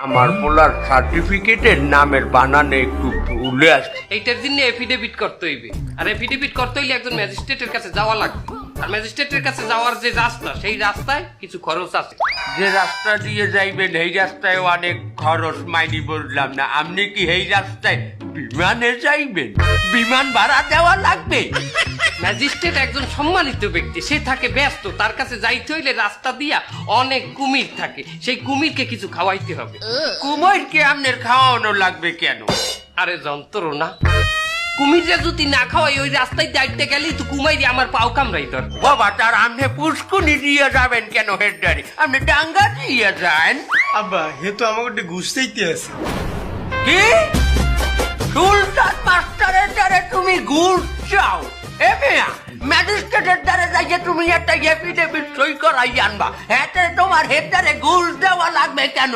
আমার পোলার সার্টিফিকেটের নামের বানানে একটু ভুলে আসছে। এইটার জন্য এফিডেভিট করতে হইবে, আর এফিডেভিট করতে হইলে একজন ম্যাজিস্ট্রেটের কাছে যাওয়া লাগবে। আর ম্যাজিস্ট্রেটের কাছে যাওয়ার যে রাস্তা, সেই রাস্তায় কিছু খরচ আছে। যে রাস্তা দিয়ে যাইবেন এই রাস্তায় অনেক খরচ মাইনি বললাম না, আপনি কি এই রাস্তায় বিমানে যাইবেন? বিমান ভাড়া দেওয়া লাগবে। ম্যাজিস্ট্রেট একজন সম্মানিত ব্যক্তি, সে থাকে ব্যস্ত, তার কাছে যাইতে হইলে রাস্তা দিয়া অনেক কুমির থাকে, সেই কুমিরকে কিছু খাওয়াইতে হবে। কুমিরকে আপনার খাওয়ানো লাগবে কেন? আরে যন্ত্রণা, কুমিরে যদি না খাওয়াই ওই রাস্তায় দাঁড়িয়ে গেলেই তো কুমাইরে আমার পাও কামড়াই ধর। বাবা, তার আপনি পুষ্কুনি দিয়ে যাবেন কেন হেডারি? আপনি ডাঙ্গা দিয়ে যান। আব্বা হে তো আমাকে ঘুষতেইতে আছে। কি সুলতান মাস্টারের দ্বারে তুমি ঘুষ চাও? এ মেয়া, ম্যাজিস্ট্রেটের দ্বারে যাইয়ে তুমি একটা এফিডেভিট সই করাই আনবা, এতে তোমার হেডারে ঘুষ দেওয়া লাগবে কেন?